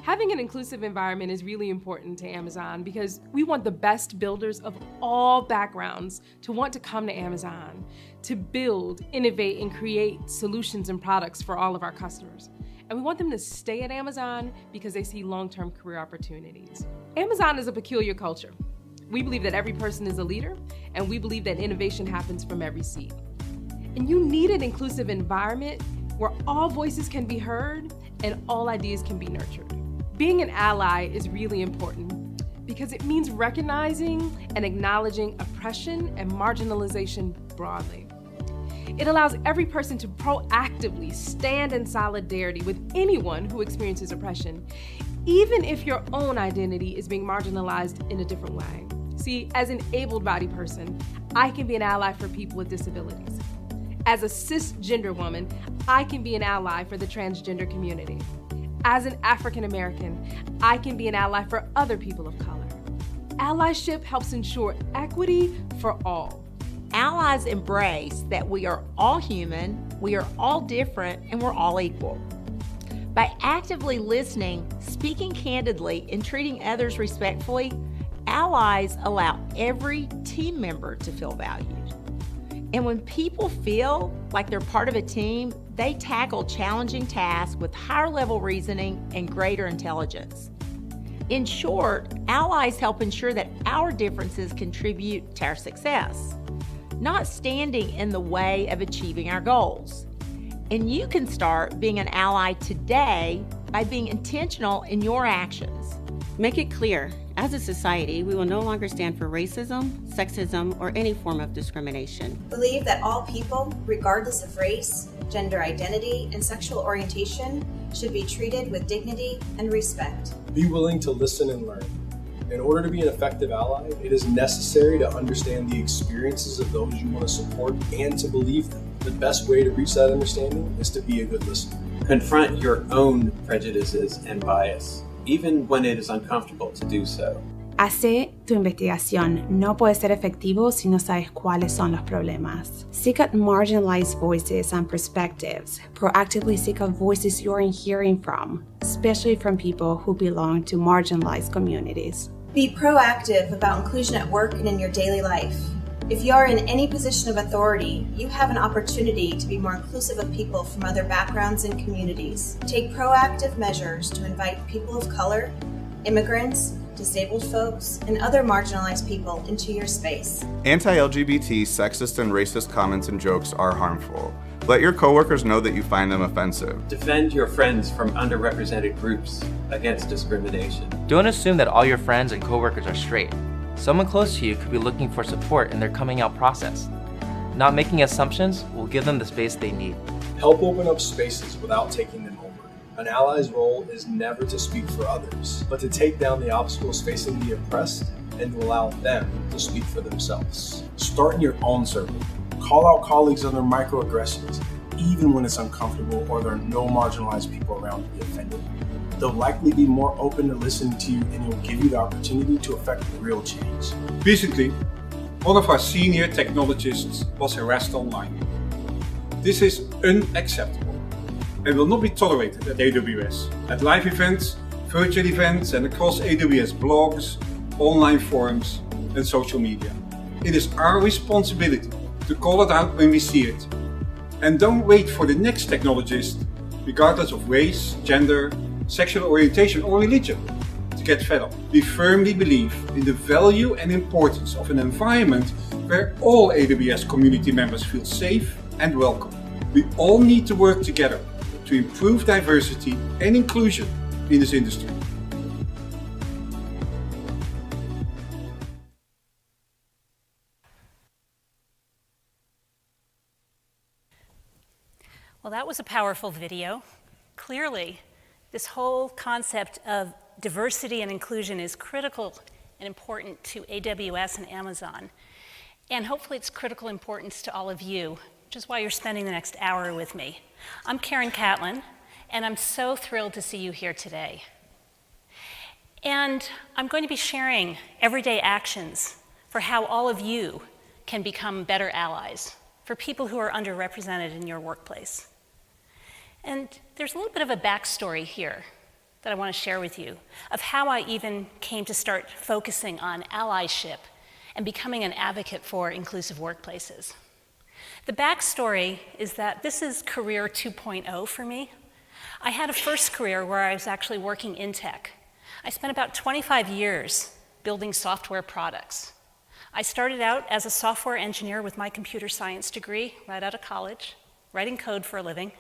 Having an inclusive environment is really important to Amazon because we want the best builders of all backgrounds to want to come to Amazon to build, innovate, and create solutions and products for all of our customers. And we want them to stay at Amazon because they see long-term career opportunities. Amazon is a peculiar culture. We believe that every person is a leader, and we believe that innovation happens from every seat. And you need an inclusive environment where all voices can be heard and all ideas can be nurtured. Being an ally is really important because it means recognizing and acknowledging oppression and marginalization broadly. It allows every person to proactively stand in solidarity with anyone who experiences oppression, even if your own identity is being marginalized in a different way. See, as an able-bodied person, I can be an ally for people with disabilities. As a cisgender woman, I can be an ally for the transgender community. As an African American, I can be an ally for other people of color. Allyship helps ensure equity for all. Allies embrace that we are all human, we are all different, and we're all equal. By actively listening, speaking candidly, and treating others respectfully, allies allow every team member to feel valued. And when people feel like they're part of a team, they tackle challenging tasks with higher level reasoning and greater intelligence. In short, allies help ensure that our differences contribute to our success, not standing in the way of achieving our goals. And you can start being an ally today by being intentional in your actions. Make it clear, as a society, we will no longer stand for racism, sexism, or any form of discrimination. Believe that all people, regardless of race, gender identity, and sexual orientation, should be treated with dignity and respect. Be willing to listen and learn. In order to be an effective ally, it is necessary to understand the experiences of those you want to support and to believe them. The best way to reach that understanding is to be a good listener. Confront your own prejudices and bias, even when it is uncomfortable to do so. Hace tu investigación. No puede ser efectivo si no sabes cuáles son los problemas. Seek out marginalized voices and perspectives. Proactively seek out voices you aren't hearing from, especially from people who belong to marginalized communities. Be proactive about inclusion at work and in your daily life. If you are in any position of authority, you have an opportunity to be more inclusive of people from other backgrounds and communities. Take proactive measures to invite people of color, immigrants, disabled folks, and other marginalized people into your space. Anti-LGBT, sexist, and racist comments and jokes are harmful. Let your coworkers know that you find them offensive. Defend your friends from underrepresented groups against discrimination. Don't assume that all your friends and coworkers are straight. Someone close to you could be looking for support in their coming out process. Not making assumptions will give them the space they need. Help open up spaces without taking them over. An ally's role is never to speak for others, but to take down the obstacles facing the oppressed and to allow them to speak for themselves. Start in your own circle. Call out colleagues on their microaggressions, even when it's uncomfortable or there are no marginalized people around to be offended. They'll likely be more open to listening to you and it will give you the opportunity to affect real change. Recently, one of our senior technologists was harassed online. This is unacceptable and will not be tolerated at AWS, at live events, virtual events, and across AWS blogs, online forums, and social media. It is our responsibility to call it out when we see it. And don't wait for the next technologist, regardless of race, gender, sexual orientation, or religion, to get fed up. We firmly believe in the value and importance of an environment where all AWS community members feel safe and welcome. We all need to work together to improve diversity and inclusion in this industry. Well, that was a powerful video. Clearly, this whole concept of diversity and inclusion is critical and important to AWS and Amazon. And hopefully it's critical importance to all of you, which is why you're spending the next hour with me. I'm Karen Catlin, and I'm so thrilled to see you here today. And I'm going to be sharing everyday actions for how all of you can become better allies for people who are underrepresented in your workplace. And there's a little bit of a backstory here that I want to share with you of how I even came to start focusing on allyship and becoming an advocate for inclusive workplaces. The backstory is that this is career 2.0 for me. I had a first career where I was actually working in tech. I spent about 25 years building software products. I started out as a software engineer with my computer science degree right out of college, writing code for a living.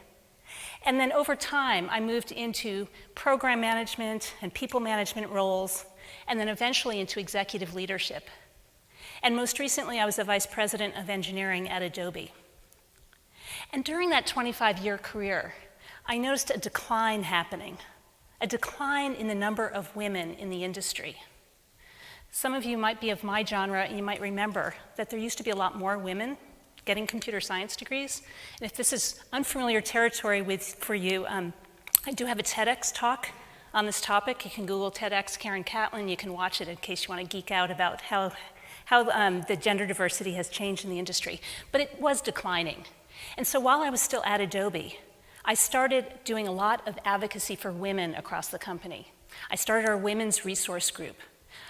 And then over time, I moved into program management and people management roles, and then eventually into executive leadership. And most recently, I was the vice president of engineering at Adobe. And during that 25-year career, I noticed a decline happening, a decline in the number of women in the industry. Some of you might be of my genre, and you might remember that there used to be a lot more women getting computer science degrees. And if this is unfamiliar territory for you, I do have a TEDx talk on this topic. You can Google TEDx Karen Catlin. You can watch it in case you want to geek out about how the gender diversity has changed in the industry. But it was declining. And so while I was still at Adobe, I started doing a lot of advocacy for women across the company. I started our women's resource group.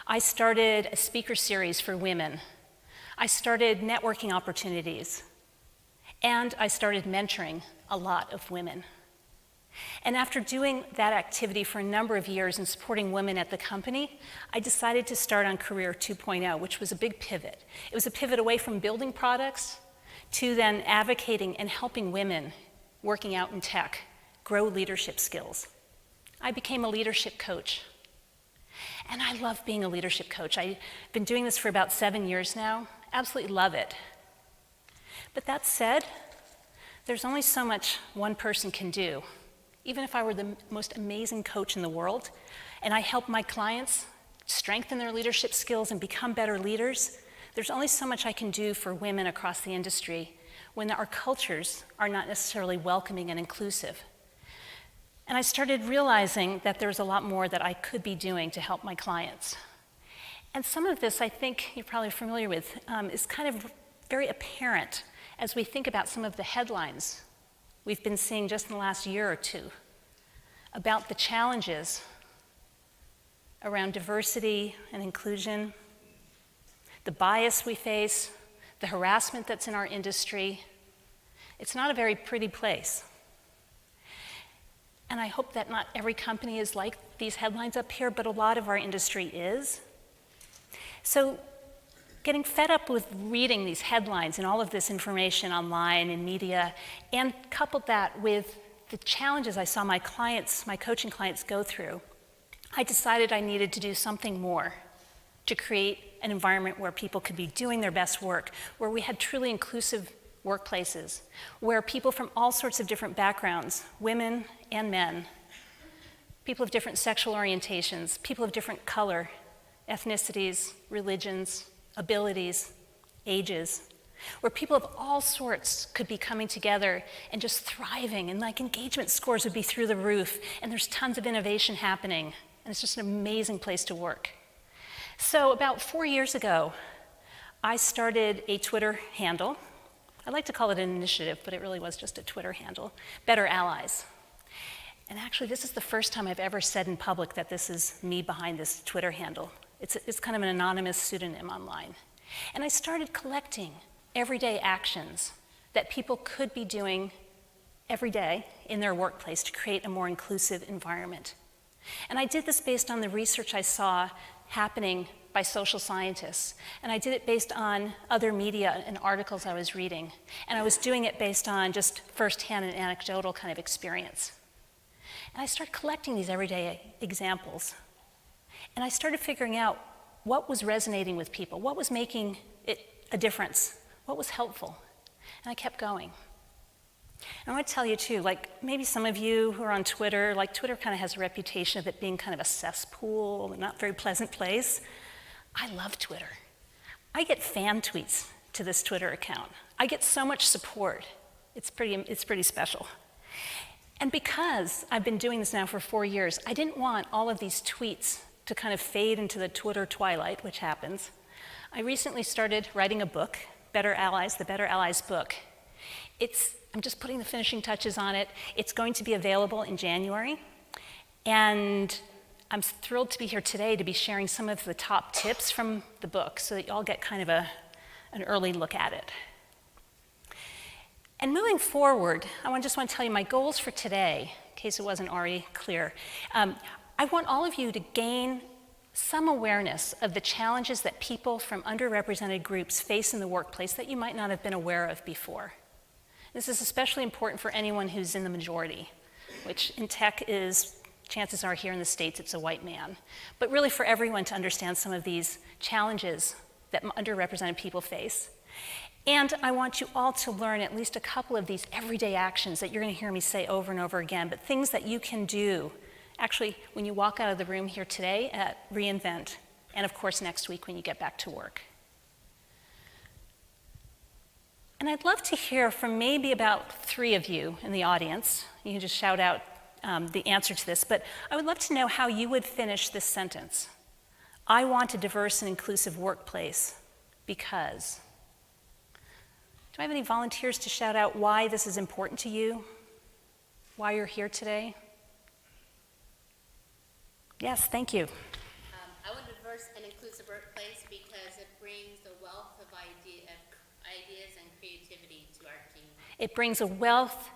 I started a speaker series for women. I started networking opportunities. And I started mentoring a lot of women. And after doing that activity for a number of years and supporting women at the company, I decided to start on Career 2.0, which was a big pivot. It was a pivot away from building products to then advocating and helping women working out in tech grow leadership skills. I became a leadership coach. And I love being a leadership coach. I've been doing this for about 7 years now. Absolutely love it. But that said, there's only so much one person can do. Even if I were the most amazing coach in the world, and I help my clients strengthen their leadership skills and become better leaders, there's only so much I can do for women across the industry when our cultures are not necessarily welcoming and inclusive. And I started realizing that there was a lot more that I could be doing to help my clients. And some of this, I think you're probably familiar with, is kind of very apparent as we think about some of the headlines we've been seeing just in the last year or two about the challenges around diversity and inclusion, the bias we face, the harassment that's in our industry. It's not a very pretty place. And I hope that not every company is like these headlines up here, but a lot of our industry is. So getting fed up with reading these headlines and all of this information online and media, and coupled that with the challenges I saw my clients, my coaching clients go through, I decided I needed to do something more to create an environment where people could be doing their best work, where we had truly inclusive workplaces, where people from all sorts of different backgrounds, women and men, people of different sexual orientations, people of different color, ethnicities, religions, abilities, ages, where people of all sorts could be coming together and just thriving, and like engagement scores would be through the roof, and there's tons of innovation happening, and it's just an amazing place to work. So about 4 years ago, I started a Twitter handle. I like to call it an initiative, but it really was just a Twitter handle, Better Allies. And actually, this is the first time I've ever said in public that this is me behind this Twitter handle. It's kind of an anonymous pseudonym online. And I started collecting everyday actions that people could be doing every day in their workplace to create a more inclusive environment. And I did this based on the research I saw happening by social scientists. And I did it based on other media and articles I was reading. And I was doing it based on just firsthand and anecdotal kind of experience. And I started collecting these everyday examples. And I started figuring out what was resonating with people, what was making it a difference, what was helpful. And I kept going. And I want to tell you too, like maybe some of you who are on Twitter, like Twitter kind of has a reputation of it being kind of a cesspool, a not very pleasant place. I love Twitter. I get fan tweets to this Twitter account. I get so much support. It's pretty special. And because I've been doing this now for 4 years, I didn't want all of these tweets to kind of fade into the Twitter twilight, which happens. I recently started writing a book, Better Allies, the Better Allies book. I'm just putting the finishing touches on it. It's going to be available in January. And I'm thrilled to be here today to be sharing some of the top tips from the book so that you all get kind of an early look at it. And moving forward, I just want to tell you my goals for today, in case it wasn't already clear. I want all of you to gain some awareness of the challenges that people from underrepresented groups face in the workplace that you might not have been aware of before. This is especially important for anyone who's in the majority, which in tech is, chances are here in the States, it's a white man. But really for everyone to understand some of these challenges that underrepresented people face. And I want you all to learn at least a couple of these everyday actions that you're going to hear me say over and over again, but things that you can do actually when you walk out of the room here today at reInvent, and of course next week when you get back to work. And I'd love to hear from maybe about 3 of you in the audience. You can just shout out the answer to this, but I would love to know how you would finish this sentence. I want a diverse and inclusive workplace because. Do I have any volunteers to shout out why this is important to you? Why you're here today? Yes, thank you. I want a diverse and inclusive workplace because it brings a wealth of ideas and creativity to our team. It brings a wealth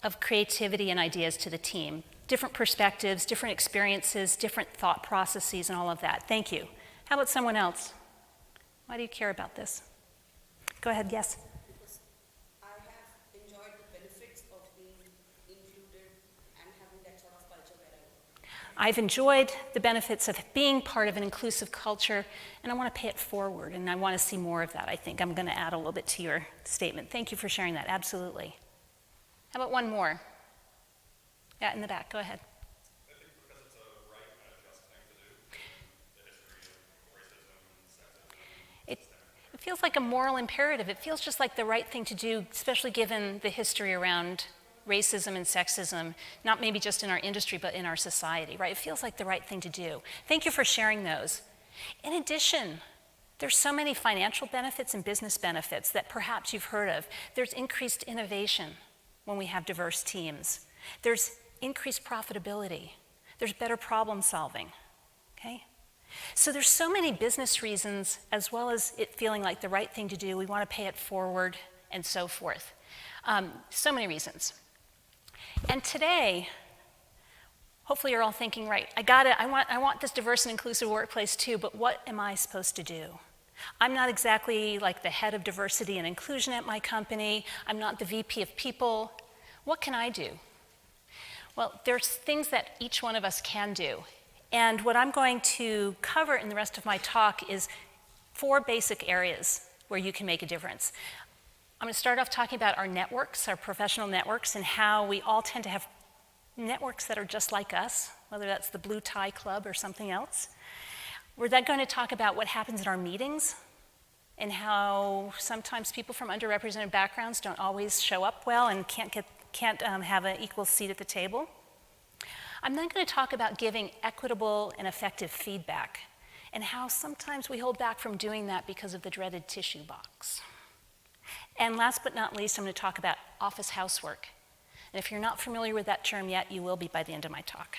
of creativity and ideas to the team. Different perspectives, different experiences, different thought processes, and all of that. Thank you. How about someone else? Why do you care about this? Go ahead, yes. Because I have enjoyed the benefits of being included and having that sort of culture where I work. I've enjoyed the benefits of being part of an inclusive culture, and I want to pay it forward, and I want to see more of that, I think. I'm going to add a little bit to your statement. Thank you for sharing that, absolutely. How about one more? Yeah, in the back, go ahead. I think because it's a right and a just thing to do, the history of racism and sexism. It feels like a moral imperative. It feels just like the right thing to do, especially given the history around racism and sexism, not maybe just in our industry, but in our society, right? It feels like the right thing to do. Thank you for sharing those. In addition, there's so many financial benefits and business benefits that perhaps you've heard of. There's increased innovation when we have diverse teams. There's increased profitability. There's better problem solving, okay? So there's so many business reasons, as well as it feeling like the right thing to do. We want to pay it forward and so forth. So many reasons. And today, hopefully you're all thinking, right, I want this diverse and inclusive workplace too, but what am I supposed to do? I'm not exactly like the head of diversity and inclusion at my company. I'm not the VP of people. What can I do? Well, there's things that each one of us can do. And what I'm going to cover in the rest of my talk is 4 basic areas where you can make a difference. I'm going to start off talking about our networks, our professional networks, and how we all tend to have networks that are just like us, whether that's the Blue Tie Club or something else. We're then going to talk about what happens in our meetings and how sometimes people from underrepresented backgrounds don't always show up well and can't have an equal seat at the table. I'm then going to talk about giving equitable and effective feedback and how sometimes we hold back from doing that because of the dreaded tissue box. And last but not least, I'm going to talk about office housework. And if you're not familiar with that term yet, you will be by the end of my talk.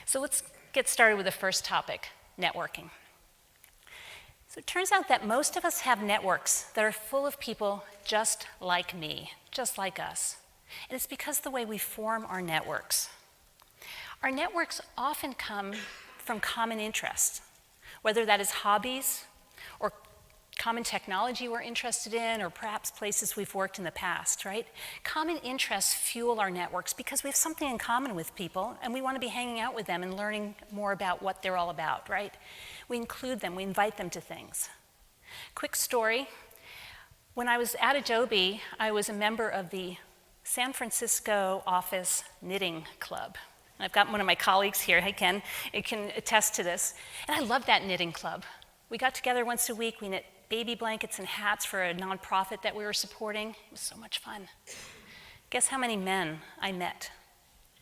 So let's get started with the first topic, networking. So it turns out that most of us have networks that are full of people just like me, just like us. And it's because of the way we form our networks. Our networks often come from common interests, whether that is hobbies or common technology we're interested in, or perhaps places we've worked in the past, right? Common interests fuel our networks because we have something in common with people and we want to be hanging out with them and learning more about what they're all about, right? We include them, we invite them to things. Quick story, when I was at Adobe, I was a member of the San Francisco office knitting club. And I've got one of my colleagues here, hey Ken, it can attest to this. And I loved that knitting club. We got together once a week, we knit baby blankets and hats for a nonprofit that we were supporting. It was so much fun. Guess how many men I met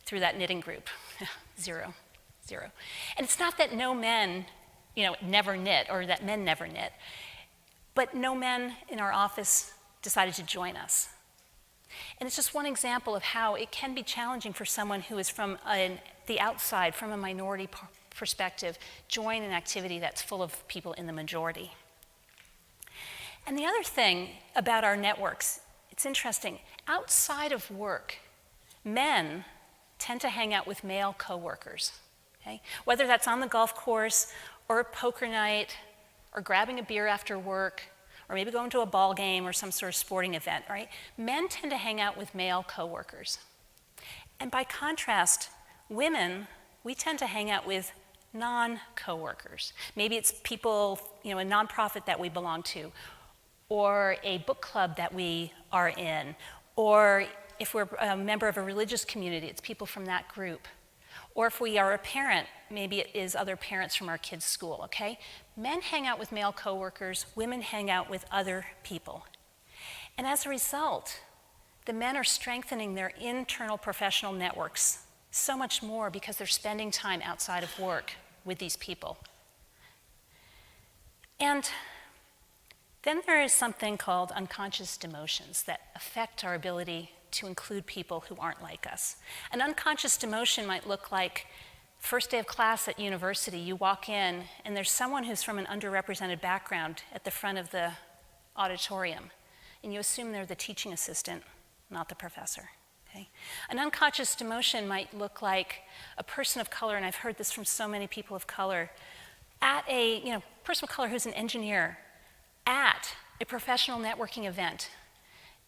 through that knitting group? Zero. And it's not that no men, never knit or that men never knit, but no men in our office decided to join us. And it's just one example of how it can be challenging for someone who is from the outside, from a minority perspective, join an activity that's full of people in the majority. And the other thing about our networks, it's interesting, outside of work, men tend to hang out with male coworkers, okay? Whether that's on the golf course or a poker night or grabbing a beer after work or maybe going to a ball game or some sort of sporting event, right? Men tend to hang out with male coworkers. And by contrast, women, we tend to hang out with non-coworkers. Maybe it's people, a nonprofit that we belong to, or a book club that we are in, or if we're a member of a religious community, it's people from that group. Or if we are a parent, maybe it is other parents from our kids' school, okay? Men hang out with male coworkers, women hang out with other people. And as a result, the men are strengthening their internal professional networks so much more because they're spending time outside of work with these people. And then there is something called unconscious demotions that affect our ability to include people who aren't like us. An unconscious demotion might look like first day of class at university, you walk in and there's someone who's from an underrepresented background at the front of the auditorium, and you assume they're the teaching assistant, not the professor. Okay? An unconscious demotion might look like a person of color, and I've heard this from so many people of color, at a person of color who's an engineer at a professional networking event,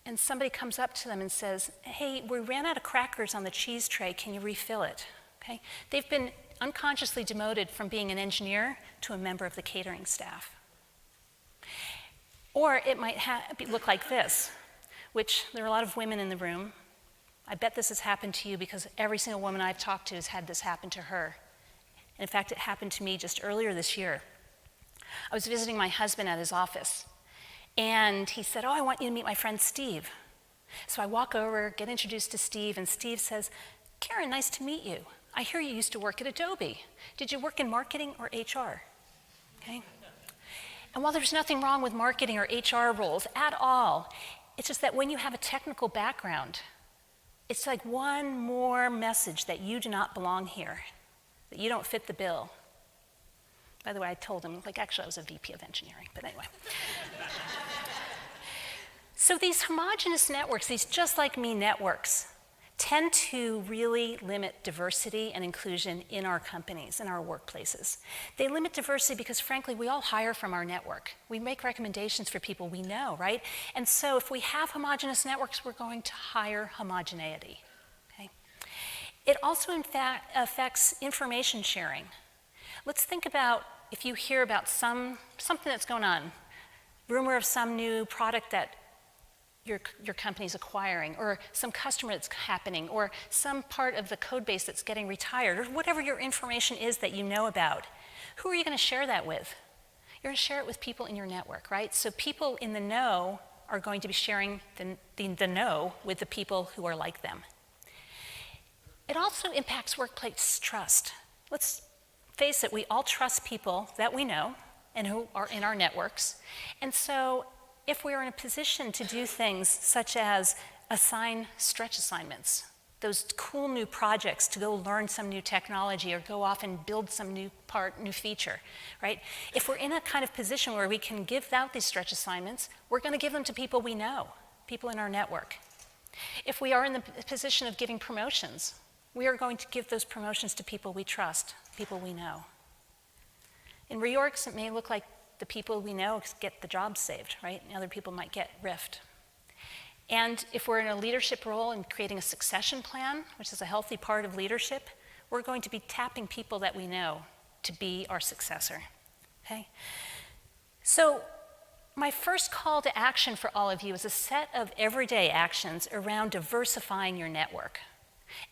and somebody comes up to them and says, hey, we ran out of crackers on the cheese tray, can you refill it? Okay? They've been unconsciously demoted from being an engineer to a member of the catering staff. Or it might look like this, which there are a lot of women in the room. I bet this has happened to you because every single woman I've talked to has had this happen to her. And in fact, it happened to me just earlier this year. I was visiting my husband at his office, and he said, I want you to meet my friend Steve. So I walk over, get introduced to Steve, and Steve says, Karen, nice to meet you. I hear you used to work at Adobe. Did you work in marketing or HR? Okay. And while there's nothing wrong with marketing or HR roles at all, it's just that when you have a technical background, it's like one more message that you do not belong here, that you don't fit the bill. By the way, I told him, actually I was a VP of engineering, but anyway. So these homogeneous networks, these just like me networks, tend to really limit diversity and inclusion in our companies, in our workplaces. They limit diversity because, frankly, we all hire from our network. We make recommendations for people we know, right? And so if we have homogeneous networks, we're going to hire homogeneity. Okay? It also, in fact, affects information sharing. Let's think about if you hear about something that's going on, rumor of some new product that your company's acquiring, or some customer that's happening, or some part of the code base that's getting retired, or whatever your information is that you know about. Who are you going to share that with? You're going to share it with people in your network, right? So people in the know are going to be sharing the know with the people who are like them. It also impacts workplace trust. Let's face it, we all trust people that we know and who are in our networks. And so if we're in a position to do things such as assign stretch assignments, those cool new projects to go learn some new technology or go off and build some new feature, right? If we're in a kind of position where we can give out these stretch assignments, we're going to give them to people we know, people in our network. If we are in the position of giving promotions, we are going to give those promotions to people we trust, people we know. In reorgs, it may look like the people we know get the job saved, right? And other people might get riffed. And if we're in a leadership role and creating a succession plan, which is a healthy part of leadership, we're going to be tapping people that we know to be our successor, okay? So my first call to action for all of you is a set of everyday actions around diversifying your network.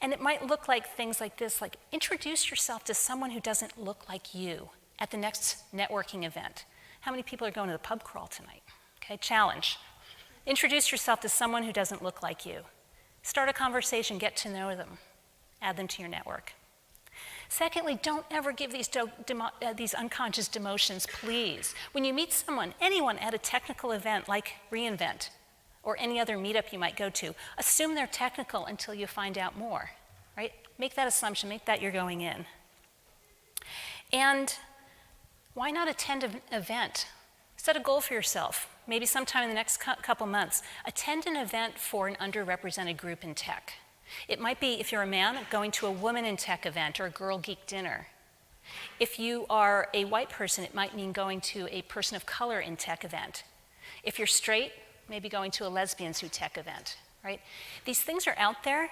And it might look like things like this, like introduce yourself to someone who doesn't look like you at the next networking event. How many people are going to the pub crawl tonight? Okay, challenge. Introduce yourself to someone who doesn't look like you. Start a conversation, get to know them. Add them to your network. Secondly, don't ever give these unconscious demotions, please. When you meet someone, anyone at a technical event like reInvent, or any other meetup you might go to. Assume they're technical until you find out more, right? Make that assumption, make that you're going in. And why not attend an event? Set a goal for yourself, maybe sometime in the next couple months. Attend an event for an underrepresented group in tech. It might be, if you're a man, going to a woman in tech event or a girl geek dinner. If you are a white person, it might mean going to a person of color in tech event. If you're straight, maybe going to a lesbians who tech event, right? These things are out there,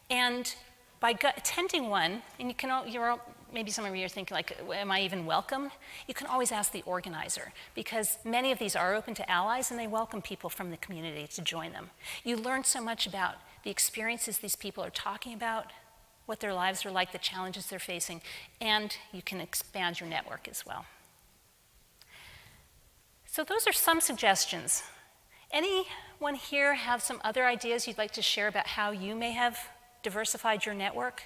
and by attending one, and you can maybe some of you are thinking, like, am I even welcome? You can always ask the organizer, because many of these are open to allies, and they welcome people from the community to join them. You learn so much about the experiences these people are talking about, what their lives are like, the challenges they're facing, and you can expand your network as well. So those are some suggestions. Anyone here have some other ideas you'd like to share about how you may have diversified your network?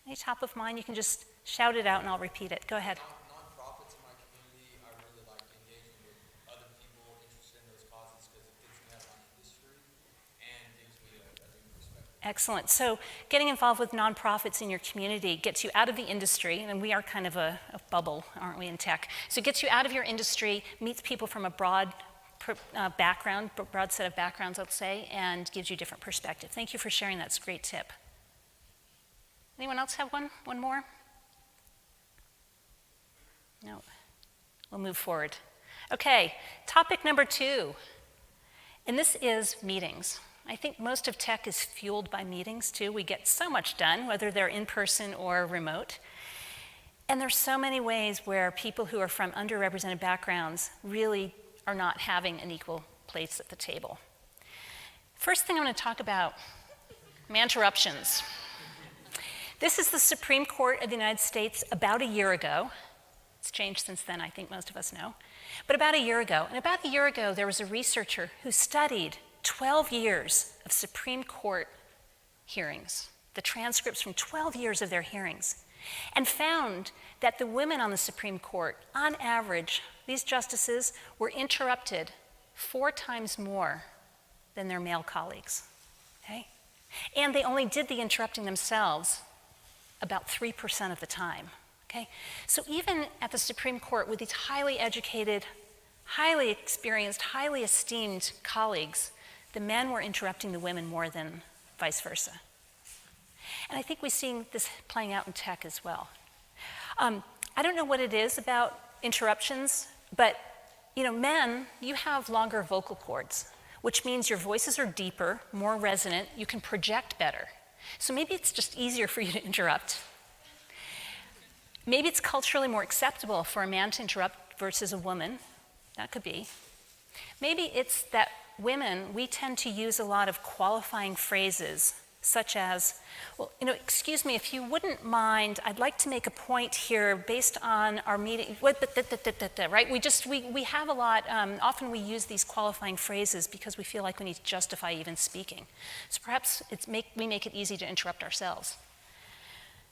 Any top of mind, you can just shout it out and I'll repeat it. Go ahead. Nonprofits in my community, I really like engaging with other people interested in those causes because it gives me out of my industry and gives me a new perspective. Excellent. So getting involved with nonprofits in your community gets you out of the industry, and we are kind of a bubble, aren't we, in tech? So it gets you out of your industry, meets people from a broad background, broad set of backgrounds, let's say, and gives you a different perspective. Thank you for sharing that. It's a great tip. Anyone else have one more? No. We'll move forward. Okay, topic number 2. And this is meetings. I think most of tech is fueled by meetings too. We get so much done, whether they're in person or remote. And there's so many ways where people who are from underrepresented backgrounds really are not having an equal place at the table. First thing I'm going to talk about, interruptions. This is the Supreme Court of the United States about a year ago. It's changed since then, I think most of us know. But about a year ago. And about a year ago, there was a researcher who studied 12 years of Supreme Court hearings, the transcripts from 12 years of their hearings, and found that the women on the Supreme Court, on average, these justices were interrupted 4 times more than their male colleagues. Okay? And they only did the interrupting themselves about 3% of the time. Okay? So even at the Supreme Court, with these highly educated, highly experienced, highly esteemed colleagues, the men were interrupting the women more than vice versa. And I think we're seeing this playing out in tech as well. I don't know what it is about interruptions, but men, you have longer vocal cords, which means your voices are deeper, more resonant, you can project better. So maybe it's just easier for you to interrupt. Maybe it's culturally more acceptable for a man to interrupt versus a woman. That could be. Maybe it's that women, we tend to use a lot of qualifying phrases, such as, well, excuse me, if you wouldn't mind, I'd like to make a point here based on our meeting, right? We have a lot, often we use these qualifying phrases because we feel like we need to justify even speaking. So perhaps we make it easy to interrupt ourselves.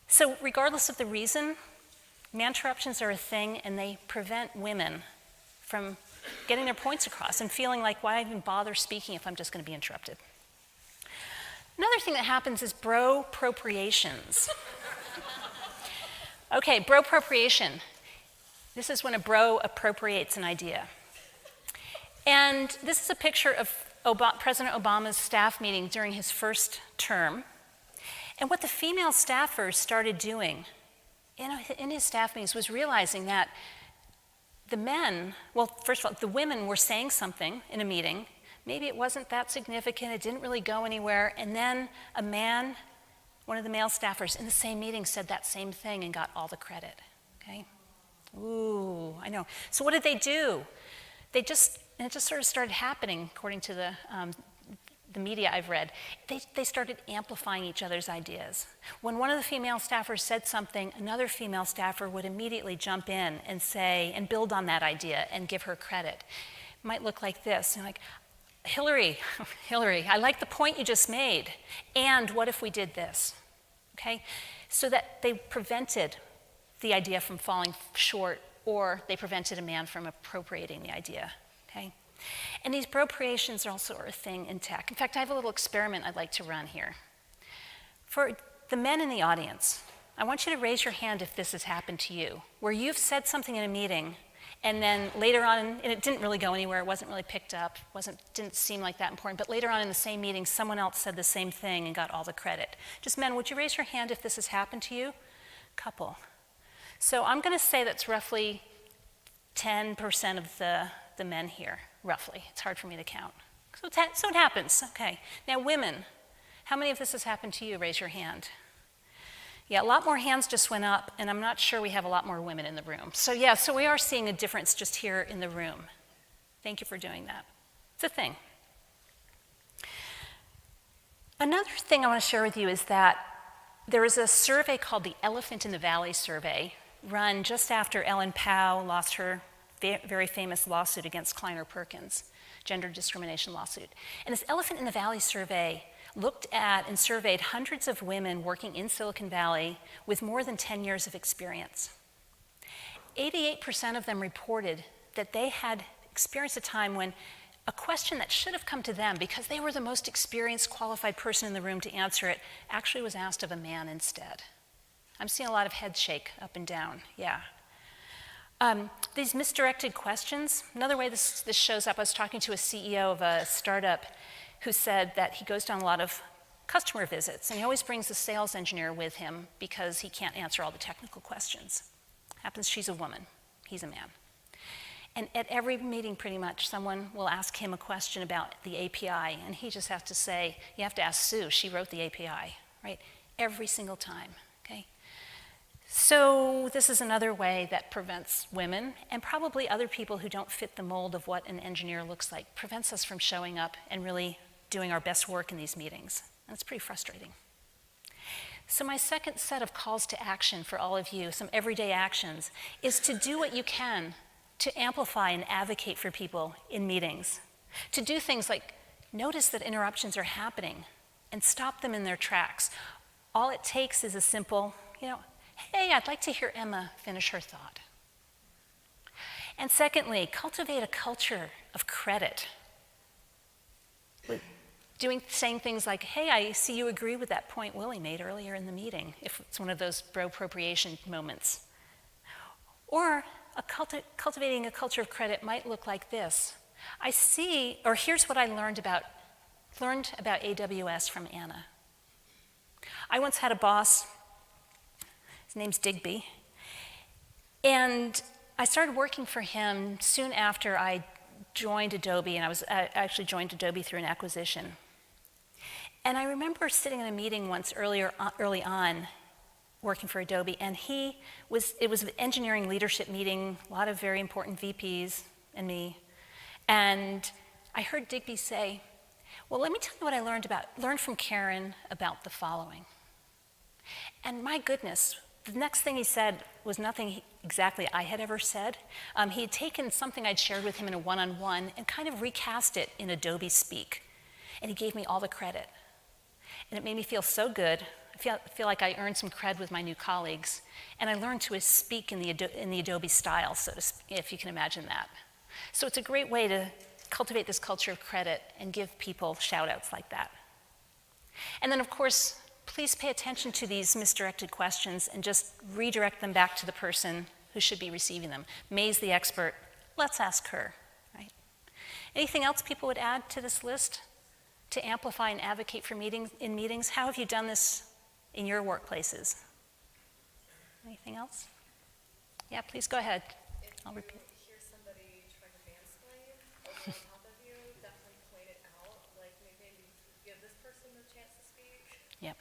So regardless of the reason, interruptions are a thing, and they prevent women from getting their points across and feeling like, why even bother speaking if I'm just going to be interrupted? Another thing that happens is bro-propriations. Okay, bro-propriation. This is when a bro appropriates an idea. And this is a picture of President Obama's staff meeting during his first term. And what the female staffers started doing in his staff meetings was realizing that the men, well, first of all, the women were saying something in a meeting. Maybe it wasn't that significant, it didn't really go anywhere, and then a man, one of the male staffers in the same meeting, said that same thing and got all the credit, okay? Ooh, I know. So what did they do? It just sort of started happening, according to the media I've read. They started amplifying each other's ideas. When one of the female staffers said something, another female staffer would immediately jump in and say, and build on that idea and give her credit. It might look like this, like, Hillary, I like the point you just made, and what if we did this, okay? So that they prevented the idea from falling short, or they prevented a man from appropriating the idea, okay? And these bropriations are also a thing in tech. In fact, I have a little experiment I'd like to run here. For the men in the audience, I want you to raise your hand if this has happened to you, where you've said something in a meeting, and then later on, and it didn't really go anywhere, it wasn't really picked up, didn't seem like that important, but later on in the same meeting, someone else said the same thing and got all the credit. Just men, would you raise your hand if this has happened to you? Couple. So I'm going to say that's roughly 10% of the men here, roughly. It's hard for me to count. So it happens, okay. Now women, how many of this has happened to you? Raise your hand. Yeah, a lot more hands just went up, and I'm not sure we have a lot more women in the room. So yeah, so we are seeing a difference just here in the room. Thank you for doing that. It's a thing. Another thing I want to share with you is that there is a survey called the Elephant in the Valley survey, run just after Ellen Pao lost her very famous lawsuit against Kleiner Perkins, gender discrimination lawsuit. And this Elephant in the Valley survey looked at and surveyed hundreds of women working in Silicon Valley with more than 10 years of experience. 88% of them reported that they had experienced a time when a question that should have come to them because they were the most experienced, qualified person in the room to answer it actually was asked of a man instead. I'm seeing a lot of heads shake up and down, yeah. These misdirected questions, another way this shows up, I was talking to a CEO of a startup who said that he goes down a lot of customer visits, and he always brings a sales engineer with him because he can't answer all the technical questions. Happens she's a woman, he's a man. And at every meeting, pretty much, someone will ask him a question about the API, and he just has to say, you have to ask Sue, she wrote the API, right? Every single time, okay? So this is another way that prevents women, and probably other people who don't fit the mold of what an engineer looks like, prevents us from showing up and really doing our best work in these meetings. And it's pretty frustrating. So my second set of calls to action for all of you, some everyday actions, is to do what you can to amplify and advocate for people in meetings. To do things like notice that interruptions are happening and stop them in their tracks. All it takes is a simple, hey, I'd like to hear Emma finish her thought. And secondly, cultivate a culture of credit. Saying things like, hey, I see you agree with that point Willie made earlier in the meeting, if it's one of those bro-appropriation moments. Or cultivating a culture of credit might look like this. Here's what I learned about AWS from Anna. I once had a boss, his name's Digby, and I started working for him soon after I joined Adobe, and I actually joined Adobe through an acquisition. And I remember sitting in a meeting once early on, working for Adobe, and it was an engineering leadership meeting, a lot of very important VPs and me, and I heard Digby say, well, let me tell you what I learned from Karen about the following. And my goodness, the next thing he said was nothing exactly I had ever said. He had taken something I'd shared with him in a one-on-one and kind of recast it in Adobe speak, and he gave me all the credit. And it made me feel so good. I feel like I earned some cred with my new colleagues, and I learned to speak in the Adobe style, so to speak, if you can imagine that. So it's a great way to cultivate this culture of credit and give people shout-outs like that. And then, of course, please pay attention to these misdirected questions and just redirect them back to the person who should be receiving them. May's the expert. Let's ask her, right? Anything else people would add to this list to amplify and advocate for meetings? How have you done this in your workplaces? Anything else? Yeah, please go ahead. I'll repeat. If you hear somebody trying to mansplain over on top of you, definitely point it out. Like maybe give this person a chance to speak. Yeah.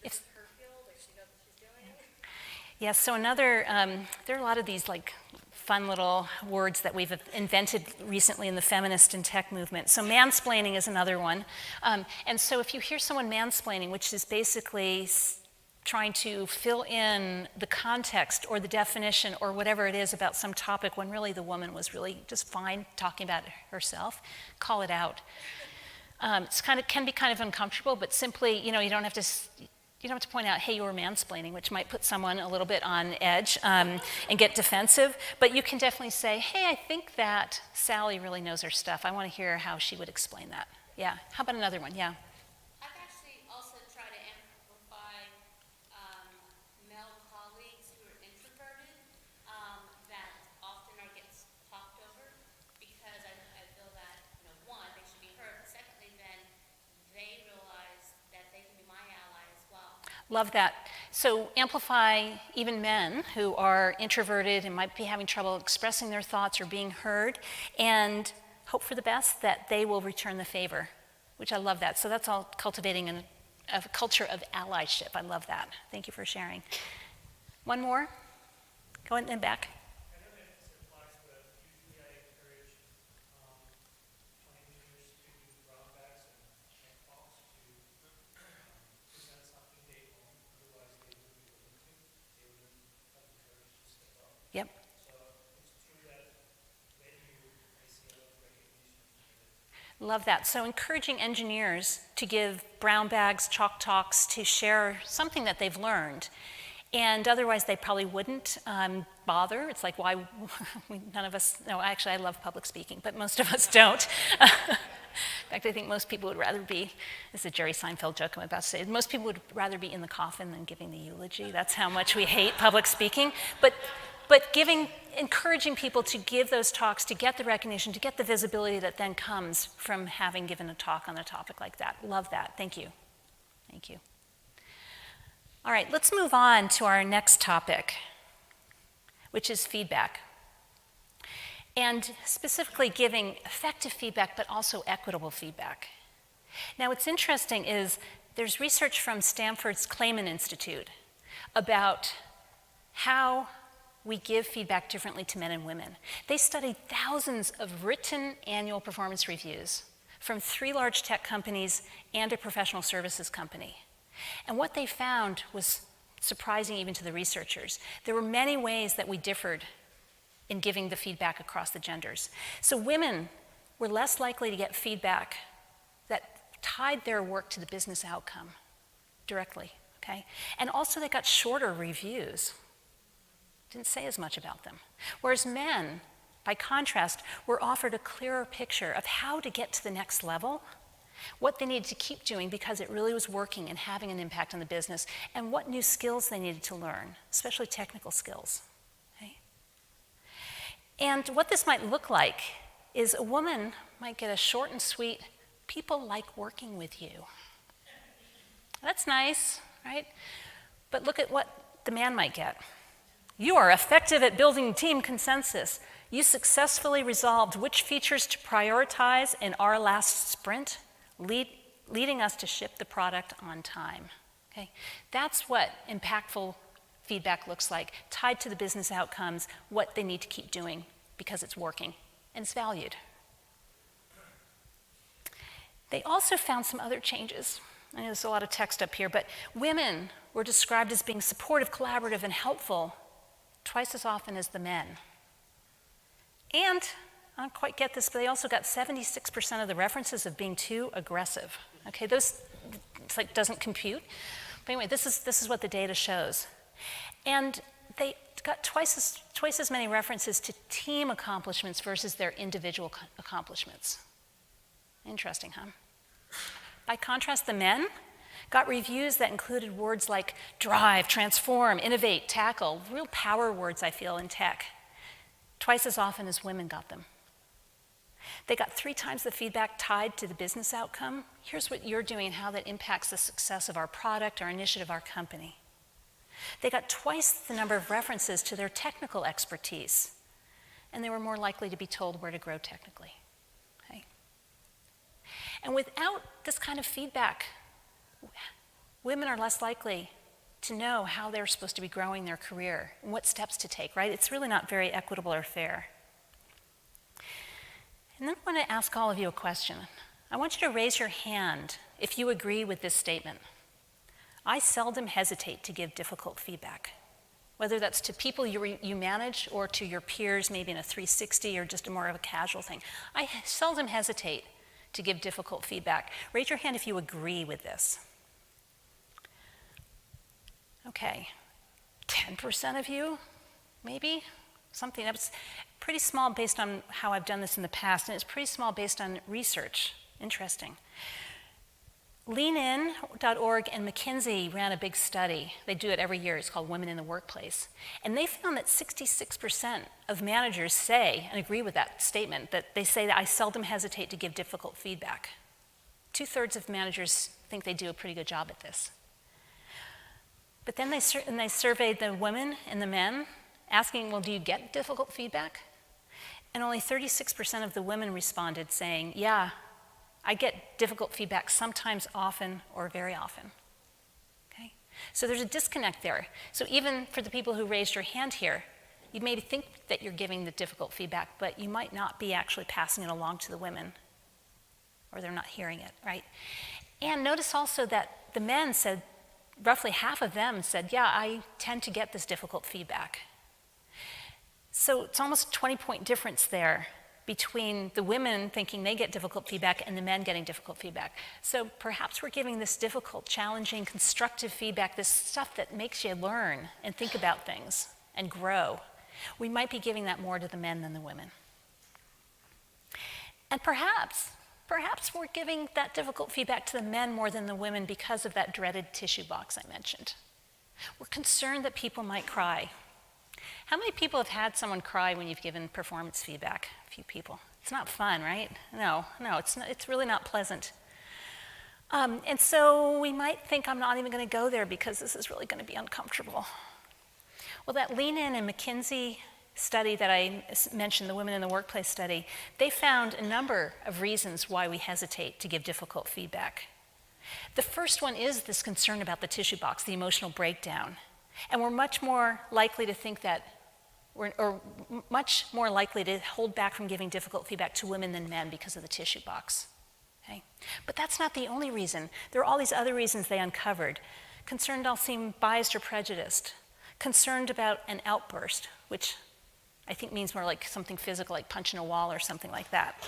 This is her field, or she knows what she's doing. Yeah, so there are a lot of these fun little words that we've invented recently in the feminist and tech movement. So mansplaining is another one. And so if you hear someone mansplaining, which is basically trying to fill in the context or the definition or whatever it is about some topic when really the woman was really just fine talking about it herself, call it out. It can be kind of uncomfortable, but simply, you don't have to You don't have to point out, hey, you were mansplaining, which might put someone a little bit on edge and get defensive. But you can definitely say, hey, I think that Sally really knows her stuff. I want to hear how she would explain that. Yeah. How about another one? Yeah. I've actually also tried to amplify male colleagues who are introverted that often gets talked over because I feel that, one, they should be heard. Secondly, then they realize that they can be my ally as well. Love that. So amplify even men who are introverted and might be having trouble expressing their thoughts or being heard, and hope for the best that they will return the favor, which I love that. So that's all cultivating a culture of allyship. I love that. Thank you for sharing. One more. Go in and back. Yep. Love that. So encouraging engineers to give brown bags, chalk talks, to share something that they've learned. And otherwise they probably wouldn't bother. It's like, why, none of us, no, actually I love public speaking, but most of us don't. In fact, I think most people would rather be, this is a Jerry Seinfeld joke I'm about to say, most people would rather be in the coffin than giving the eulogy. That's how much we hate public speaking. But encouraging people to give those talks, to get the recognition, to get the visibility that then comes from having given a talk on a topic like that. Love that. Thank you. Thank you. All right, let's move on to our next topic, which is feedback. And specifically giving effective feedback, but also equitable feedback. Now, what's interesting is there's research from Stanford's Clayman Institute about how we give feedback differently to men and women. They studied thousands of written annual performance reviews from 3 large tech companies and a professional services company. And what they found was surprising even to the researchers. There were many ways that we differed in giving the feedback across the genders. So women were less likely to get feedback that tied their work to the business outcome directly, okay? And also they got shorter reviews. Didn't say as much about them. Whereas men, by contrast, were offered a clearer picture of how to get to the next level, what they needed to keep doing because it really was working and having an impact on the business, and what new skills they needed to learn, especially technical skills. Okay? And what this might look like is a woman might get a short and sweet, people like working with you. That's nice, right? But look at what the man might get. You are effective at building team consensus. You successfully resolved which features to prioritize in our last sprint, leading us to ship the product on time. Okay? That's what impactful feedback looks like, tied to the business outcomes, what they need to keep doing because it's working and it's valued. They also found some other changes. I know there's a lot of text up here, but women were described as being supportive, collaborative, and helpful twice as often as the men. And, I don't quite get this, but they also got 76% of the references of being too aggressive. Okay, those, it's like doesn't compute. But anyway, this is what the data shows. And they got twice as many references to team accomplishments versus their individual accomplishments. Interesting, huh? By contrast, the men got reviews that included words like drive, transform, innovate, tackle, real power words, I feel, in tech, twice as often as women got them. They got 3 times the feedback tied to the business outcome. Here's what you're doing and how that impacts the success of our product, our initiative, our company. They got twice the number of references to their technical expertise, and they were more likely to be told where to grow technically. Okay? And without this kind of feedback, women are less likely to know how they're supposed to be growing their career and what steps to take, right? It's really not very equitable or fair. And then I want to ask all of you a question. I want you to raise your hand if you agree with this statement. I seldom hesitate to give difficult feedback, whether that's to people you manage or to your peers, maybe in a 360 or just more of a casual thing. I seldom hesitate to give difficult feedback. Raise your hand if you agree with this. Okay, 10% of you, maybe? Something that's pretty small based on how I've done this in the past, and it's pretty small based on research. Interesting. LeanIn.org and McKinsey ran a big study. They do it every year. It's called Women in the Workplace. And they found that 66% of managers say, and agree with that statement, that they say that I seldom hesitate to give difficult feedback. 2/3 of managers think they do a pretty good job at this. But then they surveyed the women and the men, asking, well, do you get difficult feedback? And only 36% of the women responded saying, yeah, I get difficult feedback sometimes, often, or very often. Okay? So there's a disconnect there. So even for the people who raised your hand here, you maybe think that you're giving the difficult feedback, but you might not be actually passing it along to the women, or they're not hearing it, right? And notice also that the men said, roughly half of them said, yeah, I tend to get this difficult feedback. So it's almost a 20-point difference there between the women thinking they get difficult feedback and the men getting difficult feedback. So perhaps we're giving this difficult, challenging, constructive feedback, this stuff that makes you learn and think about things and grow. We might be giving that more to the men than the women. And perhaps we're giving that difficult feedback to the men more than the women because of that dreaded tissue box I mentioned. We're concerned that people might cry. How many people have had someone cry when you've given performance feedback? A few people. It's not fun, right? No, it's really not pleasant. And so we might think I'm not even going to go there because this is really going to be uncomfortable. Well, that LeanIn and McKinsey study that I mentioned, the Women in the Workplace study, they found a number of reasons why we hesitate to give difficult feedback. The first one is this concern about the tissue box, the emotional breakdown. And we're much more likely to think that, or much more likely to hold back from giving difficult feedback to women than men because of the tissue box. Okay? But that's not the only reason. There are all these other reasons they uncovered. Concerned I'll seem biased or prejudiced. Concerned about an outburst, which I think means more like something physical, like punching a wall or something like that.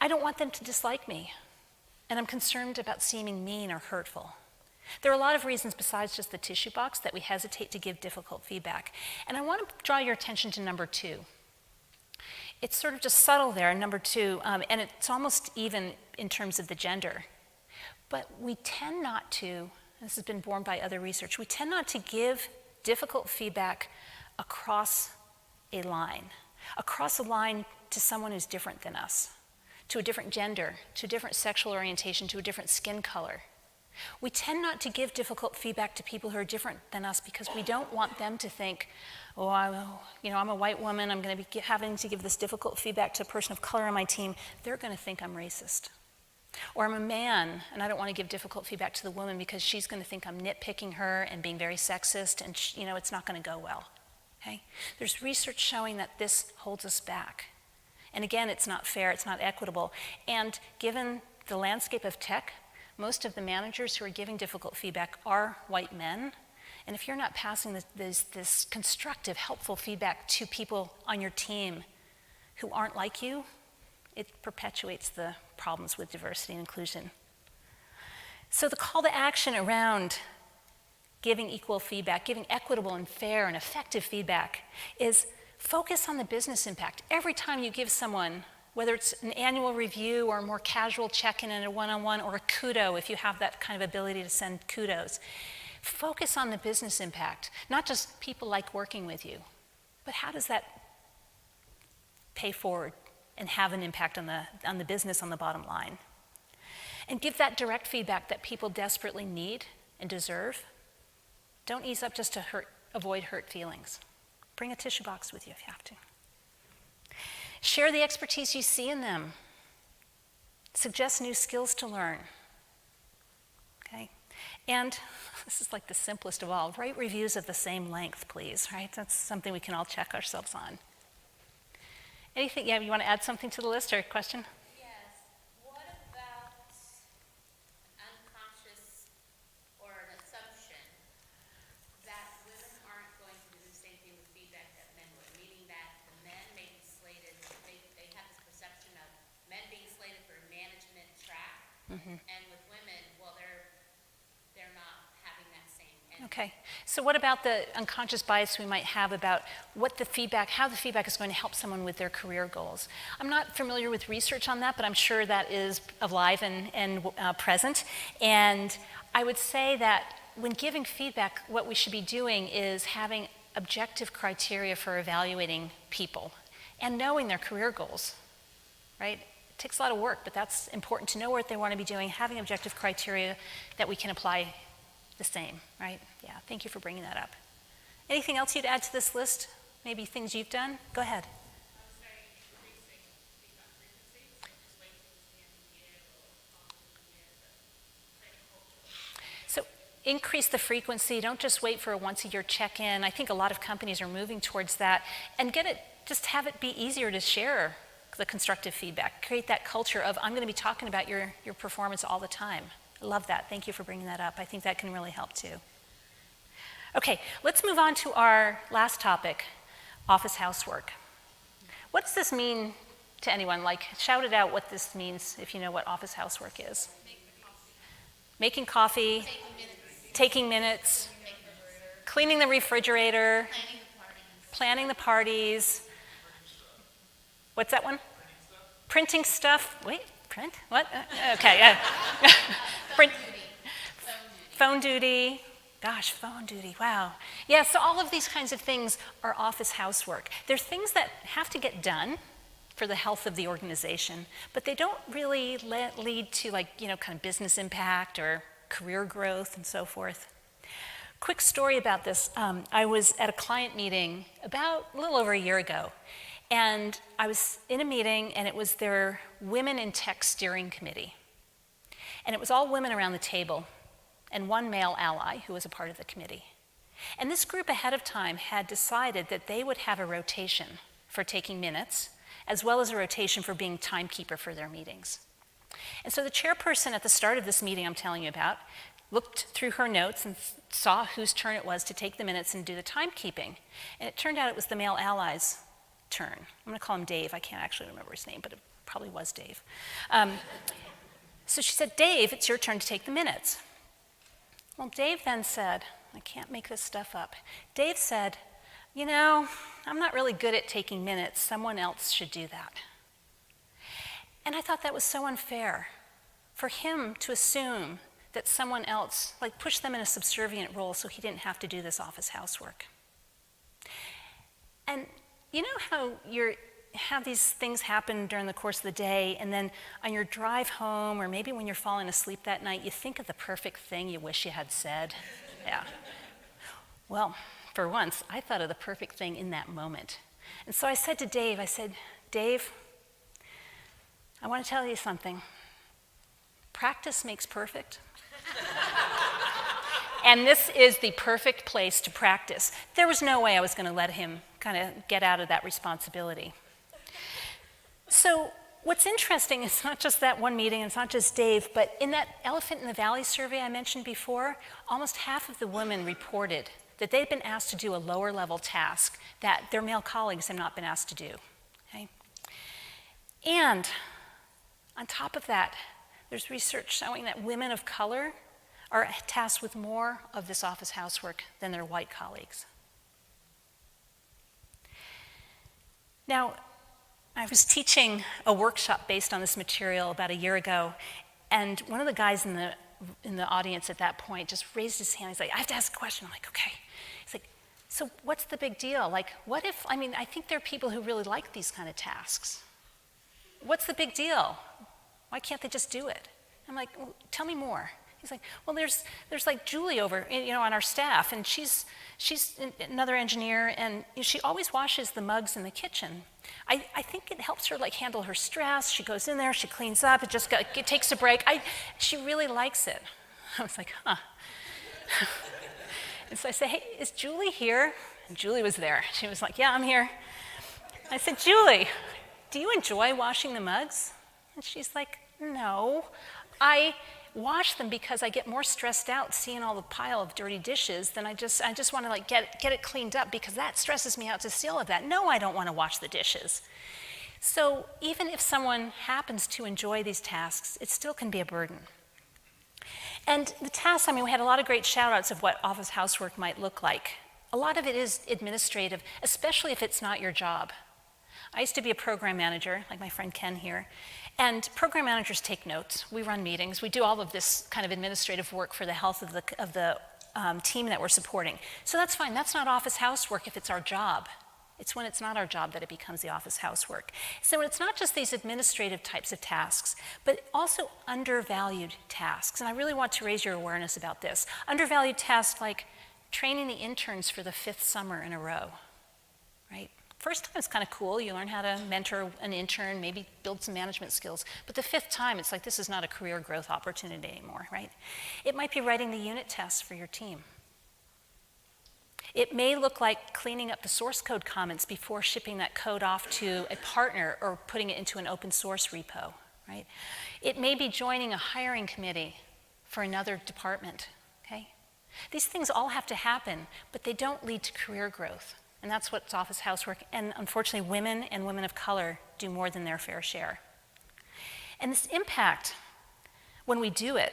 I don't want them to dislike me. And I'm concerned about seeming mean or hurtful. There are a lot of reasons besides just the tissue box that we hesitate to give difficult feedback. And I want to draw your attention to number 2. It's sort of just subtle there, number 2, and it's almost even in terms of the gender. But we tend not to, this has been borne by other research, we tend not to give difficult feedback across a line to someone who's different than us, to a different gender, to a different sexual orientation, to a different skin color. We tend not to give difficult feedback to people who are different than us because we don't want them to think, oh, I'm a white woman, I'm going to be having to give this difficult feedback to a person of color on my team. They're going to think I'm racist. Or I'm a man, and I don't want to give difficult feedback to the woman because she's going to think I'm nitpicking her and being very sexist, and it's not going to go well. Okay? There's research showing that this holds us back. And again, it's not fair, it's not equitable. And given the landscape of tech, most of the managers who are giving difficult feedback are white men. And if you're not passing this constructive, helpful feedback to people on your team who aren't like you, it perpetuates the problems with diversity and inclusion. So the call to action around giving equal feedback, giving equitable and fair and effective feedback is focus on the business impact. Every time you give someone, whether it's an annual review or a more casual check-in and a one-on-one or a kudo, if you have that kind of ability to send kudos, focus on the business impact, not just people like working with you, but how does that pay forward and have an impact on the business, on the bottom line? And give that direct feedback that people desperately need and deserve. Don't ease up just to avoid hurt feelings. Bring a tissue box with you if you have to. Share the expertise you see in them. Suggest new skills to learn. Okay? And this is like the simplest of all. Write reviews of the same length, please, right? That's something we can all check ourselves on. Anything, you want to add something to the list or a question? Yes. What about unconscious or an assumption that women aren't going to do the same thing with feedback that men would, meaning that the men may be slated, they have this perception of men being slated for a management track, and with women, well, they're not having that same energy. Okay, So what about the unconscious bias we might have about how the feedback is going to help someone with their career goals? I'm not familiar with research on that, but I'm sure that is alive and present. And I would say that when giving feedback, what we should be doing is having objective criteria for evaluating people and knowing their career goals, right? It takes a lot of work, but that's important to know what they want to be doing, having objective criteria that we can apply the same, right? Yeah, thank you for bringing that up. Anything else you'd add to this list? Maybe things you've done? Go ahead. So increase the frequency. Don't just wait for a once-a-year check-in. I think a lot of companies are moving towards that. And just have it be easier to share the constructive feedback. Create that culture of, I'm going to be talking about your performance all the time. I love that. Thank you for bringing that up. I think that can really help too. Okay, let's move on to our last topic, office housework. What does this mean to anyone? Like, shout it out what this means if you know what office housework is. Making coffee, taking minutes, cleaning the refrigerator, planning the parties. What's that one? Printing stuff. Wait, print? What? Okay. Phone duty. Gosh, phone duty, wow. Yeah, so all of these kinds of things are office housework. They're things that have to get done for the health of the organization, but they don't really lead to kind of business impact or career growth and so forth. Quick story about this. I was at a client meeting about a little over a year ago, and I was in a meeting, and it was their Women in Tech Steering Committee. And it was all women around the table, and one male ally who was a part of the committee. And this group ahead of time had decided that they would have a rotation for taking minutes, as well as a rotation for being timekeeper for their meetings. And so the chairperson at the start of this meeting I'm telling you about looked through her notes and saw whose turn it was to take the minutes and do the timekeeping. And it turned out it was the male ally's turn. I'm going to call him Dave. I can't actually remember his name, but it probably was Dave. So she said, Dave, it's your turn to take the minutes. Well, Dave then said, I can't make this stuff up. Dave said, you know, I'm not really good at taking minutes. Someone else should do that. And I thought that was so unfair for him to assume that someone else, push them in a subservient role so he didn't have to do this office housework. And you know how you have these things happen during the course of the day, and then on your drive home, or maybe when you're falling asleep that night, you think of the perfect thing you wish you had said? Yeah. Well, for once, I thought of the perfect thing in that moment. And so I said to Dave, Dave, I want to tell you something. Practice makes perfect. And this is the perfect place to practice. There was no way I was going to let him kind of get out of that responsibility. So what's interesting is not just that one meeting, it's not just Dave, but in that Elephant in the Valley survey I mentioned before, almost half of the women reported that they'd been asked to do a lower level task that their male colleagues had not been asked to do. Okay? And on top of that, there's research showing that women of color are tasked with more of this office housework than their white colleagues. Now, I was teaching a workshop based on this material about a year ago, and one of the guys in the audience at that point just raised his hand. He's like, I have to ask a question. I'm like, okay. He's like, so what's the big deal? What if, I think there are people who really like these kind of tasks. What's the big deal? Why can't they just do it? I'm like, well, tell me more. He's like, well, there's Julie over, on our staff, and she's another engineer, and she always washes the mugs in the kitchen. I think it helps her handle her stress. She goes in there, she cleans up, it takes a break. She really likes it. I was like, huh. And so I said, hey, is Julie here? And Julie was there. She was like, yeah, I'm here. I said, Julie, do you enjoy washing the mugs? And she's like, no. I wash them because I get more stressed out seeing all the pile of dirty dishes than I just want to get it cleaned up because that stresses me out to see all of that. No, I don't want to wash the dishes. So even if someone happens to enjoy these tasks, it still can be a burden. And the tasks, I mean, we had a lot of great shout outs of what office housework might look like. A lot of it is administrative, especially if it's not your job. I used to be a program manager, like my friend Ken here, and program managers take notes. We run meetings. We do all of this kind of administrative work for the health of the team that we're supporting. So that's fine. That's not office housework if it's our job. It's when it's not our job that it becomes the office housework. So it's not just these administrative types of tasks, but also undervalued tasks. And I really want to raise your awareness about this. Undervalued tasks like training the interns for the 5th summer in a row, right? First time it's kind of cool. You learn how to mentor an intern, maybe build some management skills. But the 5th time, it's like this is not a career growth opportunity anymore, right? It might be writing the unit tests for your team. It may look like cleaning up the source code comments before shipping that code off to a partner or putting it into an open source repo, right? It may be joining a hiring committee for another department, okay? These things all have to happen, but they don't lead to career growth. And that's what's office housework. And unfortunately, women and women of color do more than their fair share. And this impact, when we do it,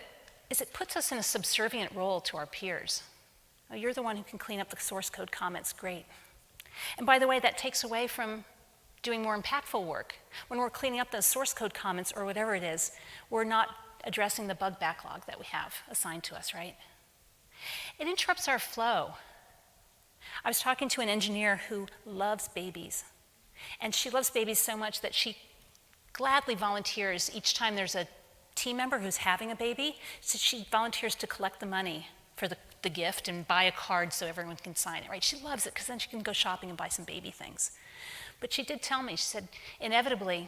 is it puts us in a subservient role to our peers. Oh, you're the one who can clean up the source code comments, great. And by the way, that takes away from doing more impactful work. When we're cleaning up those source code comments or whatever it is, we're not addressing the bug backlog that we have assigned to us, right? It interrupts our flow. I was talking to an engineer who loves babies. And she loves babies so much that she gladly volunteers each time there's a team member who's having a baby. So she volunteers to collect the money for the gift and buy a card so everyone can sign it, right? She loves it because then she can go shopping and buy some baby things. But she did tell me, she said, inevitably,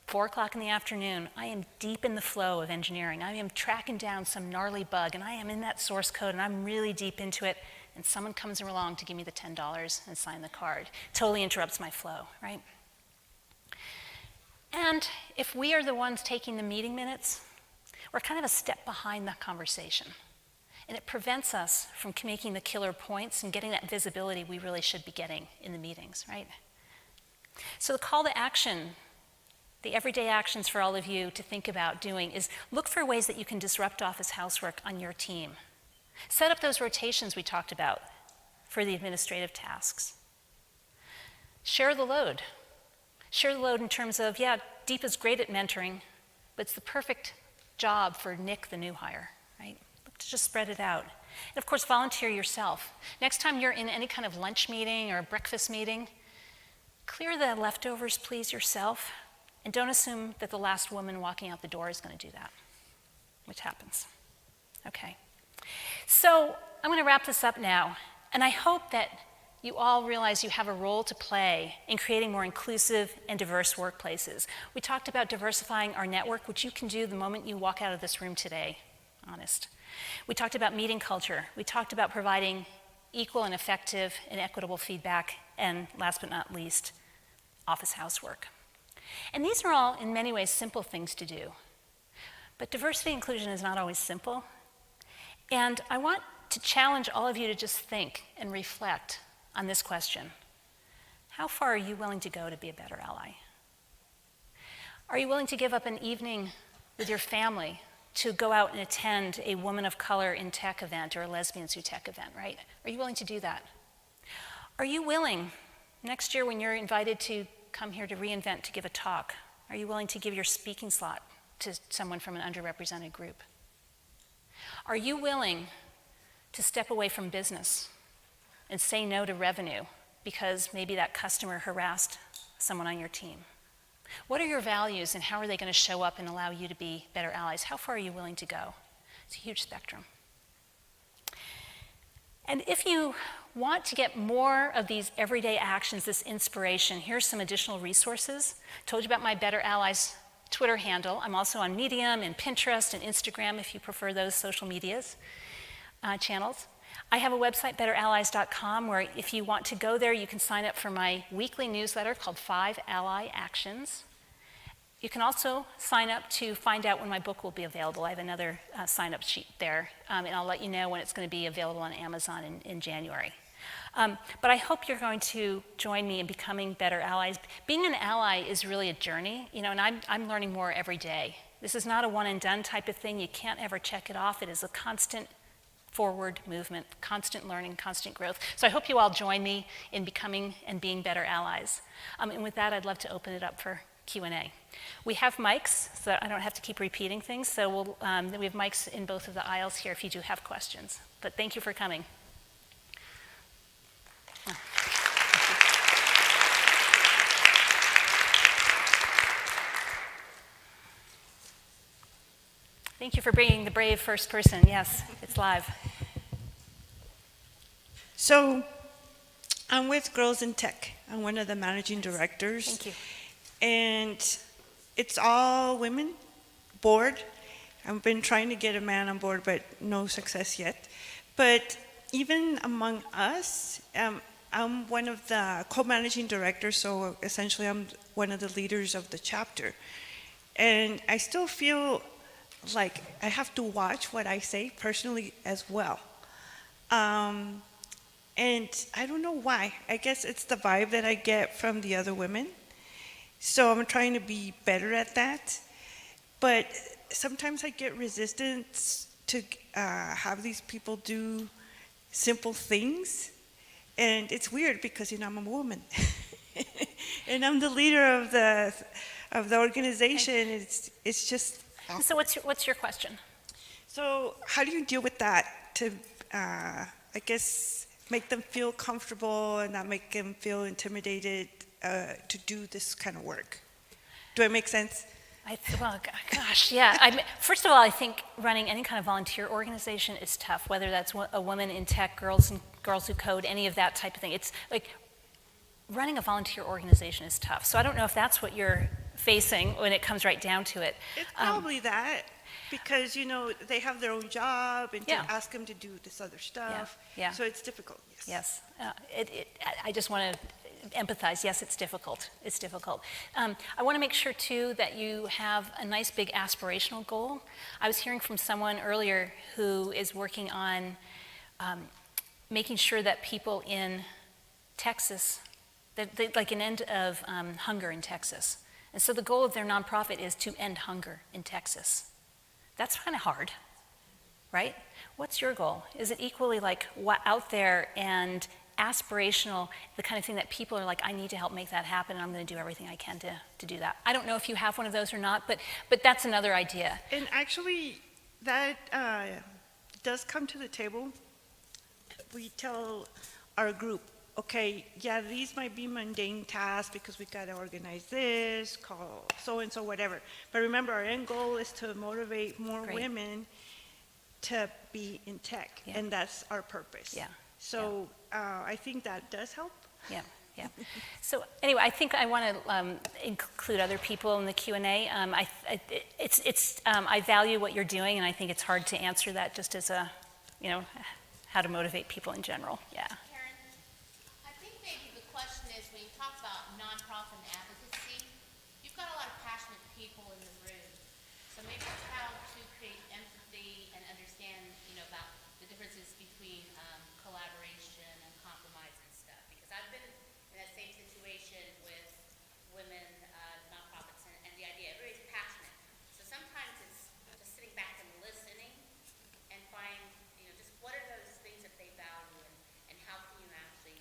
4 o'clock in the afternoon, I am deep in the flow of engineering. I am tracking down some gnarly bug, and I am in that source code, and I'm really deep into it, and someone comes along to give me the $10 and sign the card. Totally interrupts my flow, right? And if we are the ones taking the meeting minutes, we're kind of a step behind that conversation. And it prevents us from making the killer points and getting that visibility we really should be getting in the meetings, right? So the call to action, the everyday actions for all of you to think about doing is look for ways that you can disrupt office housework on your team. Set up those rotations we talked about for the administrative tasks. Share the load. Share the load in terms of, yeah, Deep is great at mentoring, but it's the perfect job for Nick, the new hire, right? Look to just spread it out. And of course, volunteer yourself. Next time you're in any kind of lunch meeting or breakfast meeting, clear the leftovers, please, yourself, and don't assume that the last woman walking out the door is going to do that, which happens. Okay. So I'm going to wrap this up now, and I hope that you all realize you have a role to play in creating more inclusive and diverse workplaces. We talked about diversifying our network, which you can do the moment you walk out of this room today, honest. We talked about meeting culture. We talked about providing equal and effective and equitable feedback, and last but not least, office housework. And these are all, in many ways, simple things to do. But diversity and inclusion is not always simple. And I want to challenge all of you to just think and reflect on this question. How far are you willing to go to be a better ally? Are you willing to give up an evening with your family to go out and attend a Woman of Color in Tech event or a Lesbians Who Tech event, right? Are you willing to do that? Are you willing, next year when you're invited to come here to reInvent to give a talk, are you willing to give your speaking slot to someone from an underrepresented group? Are you willing to step away from business and say no to revenue because maybe that customer harassed someone on your team? What are your values and how are they going to show up and allow you to be better allies? How far are you willing to go? It's a huge spectrum. And if you want to get more of these everyday actions, this inspiration, here's some additional resources. I told you about my Better Allies Twitter handle. I'm also on Medium and Pinterest and Instagram if you prefer those social medias channels. I have a website, betterallies.com, where if you want to go there, you can sign up for my weekly newsletter called 5 Ally Actions. You can also sign up to find out when my book will be available. I have another sign-up sheet there, and I'll let you know when it's going to be available on Amazon in January. But I hope you're going to join me in becoming better allies. Being an ally is really a journey, and I'm learning more every day. This is not a one and done type of thing. You can't ever check it off. It is a constant forward movement, constant learning, constant growth. So I hope you all join me in becoming and being better allies. And with that, I'd love to open it up for Q&A. We have mics, so I don't have to keep repeating things. So we have mics in both of the aisles here if you do have questions. But thank you for coming. Thank you for bringing the brave first person. Yes, it's live. So, I'm with Girls in Tech. I'm one of the managing directors. Thank you. And it's all women board. I've been trying to get a man on board, but no success yet. But even among us, I'm one of the co-managing directors, so essentially I'm one of the leaders of the chapter. And I still feel like I have to watch what I say personally as well. And I don't know why. I guess it's the vibe that I get from the other women. So I'm trying to be better at that. But sometimes I get resistance to have these people do simple things. And it's weird because, you know, I'm a woman. And I'm the leader of the organization. It's just... So what's your question? So how do you deal with that to, I guess, make them feel comfortable and not make them feel intimidated to do this kind of work? Do I make sense? Well, gosh, yeah. First of all, I think running any kind of volunteer organization is tough, whether that's a woman in tech, girls who code, any of that type of thing. It's like running a volunteer organization is tough. So I don't know if that's what you're facing when it comes right down to it. It's probably that, because, you know, they have their own job and to ask them to do this other stuff. Yeah. So it's difficult. Yes. I just want to empathize. Yes, it's difficult. It's difficult. I want to make sure, too, that you have a nice big aspirational goal. I was hearing from someone earlier who is working on making sure that people in Texas, like an end of hunger in Texas. And so the goal of their nonprofit is to end hunger in Texas. That's kind of hard, right? What's your goal? Is it equally like out there and aspirational, the kind of thing that people are like, I need to help make that happen, and I'm going to do everything I can to do that? I don't know if you have one of those or not, but that's another idea. And actually, that does come to the table. We tell our group, okay, yeah, these might be mundane tasks because we got to organize this, call so-and-so, whatever. But remember, our end goal is to motivate more women to be in tech, and that's our purpose. Yeah. So I think that does help. Yeah. So anyway, I think I want to include other people in the Q&A. I value what you're doing, and I think it's hard to answer that just as a, you know, how to motivate people in general. Yeah. Maybe the question is, when you talk about nonprofit advocacy, you've got a lot of passionate people in the room. So maybe it's how to create empathy and understand, you know, about the differences between collaboration and compromise and stuff. Because I've been in that same situation with women nonprofits, and the idea, everybody's passionate. So sometimes it's just sitting back and listening and find, you know, just what are those things that they value, and how can you actually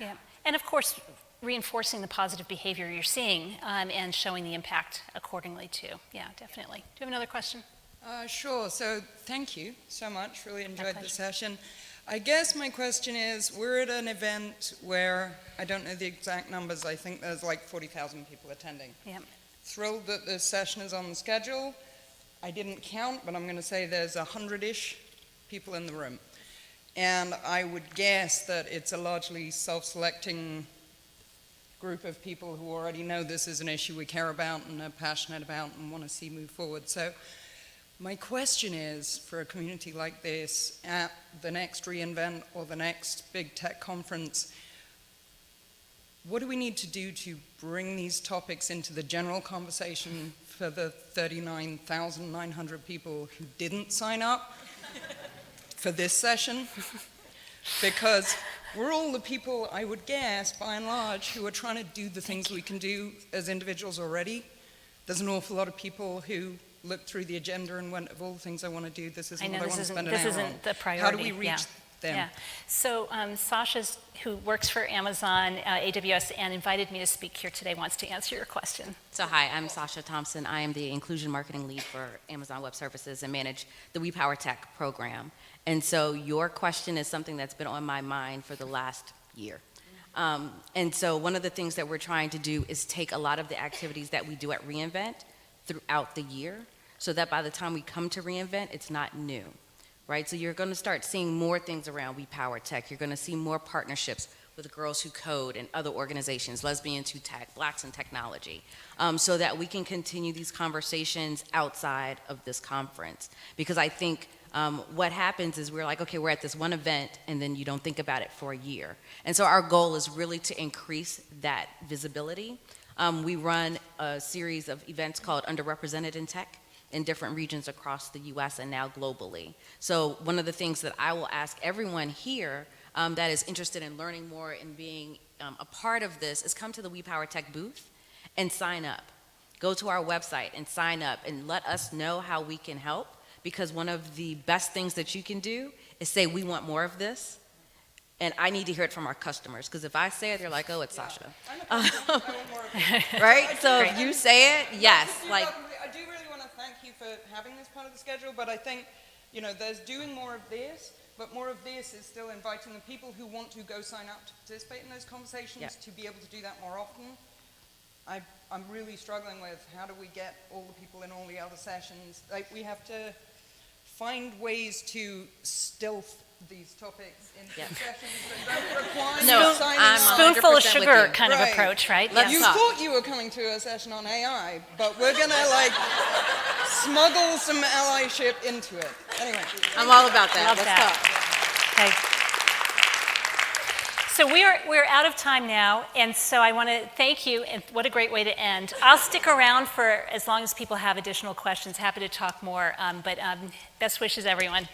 Yeah, and of course, reinforcing the positive behavior you're seeing and showing the impact accordingly too. Yeah, definitely. Do you have another question? Sure. So thank you so much. Really enjoyed the session. I guess my question is, we're at an event where, I don't know the exact numbers, I think there's like 40,000 people attending. Yeah. Thrilled that this session is on the schedule. I didn't count, but I'm going to say there's 100-ish people in the room. And I would guess that it's a largely self-selecting group of people who already know this is an issue we care about and are passionate about and want to see move forward. So my question is, for a community like this, at the next reInvent or the next big tech conference, what do we need to do to bring these topics into the general conversation for the 39,900 people who didn't sign up for this session? Because we're all the people, I would guess, by and large, who are trying to do the things we can do as individuals already. there's an awful lot of people who looked through the agenda and went, of all the things I want to do, this isn't I know what I want to this spend an hour on. isn't the priority. How do we reach them? Yeah. So Sasha, who works for Amazon AWS and invited me to speak here today, wants to answer your question. So hi, I'm Sasha Thompson. I am the Inclusion Marketing Lead for Amazon Web Services and manage the We Power Tech program. And so your question is something that's been on my mind for the last year. And so one of the things that we're trying to do is take a lot of the activities that we do at reInvent throughout the year, so that by the time we come to reInvent, it's not new, right? So you're going to start seeing more things around We Power Tech. You're going to see more partnerships with Girls Who Code and other organizations, Lesbians Who Tech, Blacks in Technology, so that we can continue these conversations outside of this conference. Because I think what happens is we're like, okay, we're at this one event, and then you don't think about it for a year. And so our goal is really to increase that visibility. We run a series of events called Underrepresented in Tech in different regions across the US and now globally. So one of the things that I will ask everyone here that is interested in learning more and being a part of this is come to the We Power Tech booth and sign up. Go to our website and sign up and let us know how we can help, because one of the best things that you can do is say, we want more of this. And I need to hear it from our customers, because if I say it, they're like, oh, it's Sasha. Right? So if you say it, yes. I do really want to thank you for having this part of the schedule, but I think, there's doing more of this, but more of this is still inviting the people who want to go sign up to participate in those conversations to be able to do that more often. I'm really struggling with how do we get all the people in all the other sessions. We have to find ways to stealth these topics into sessions that don't require signing spoonful of sugar kind of approach, right? You thought you were coming to a session on AI, but we're gonna smuggle some allyship into it. Anyway, I'm all about that. Love that. Okay. So we're out of time now, and so I want to thank you, and what a great way to end. I'll stick around for as long as people have additional questions. Happy to talk more, but best wishes, everyone.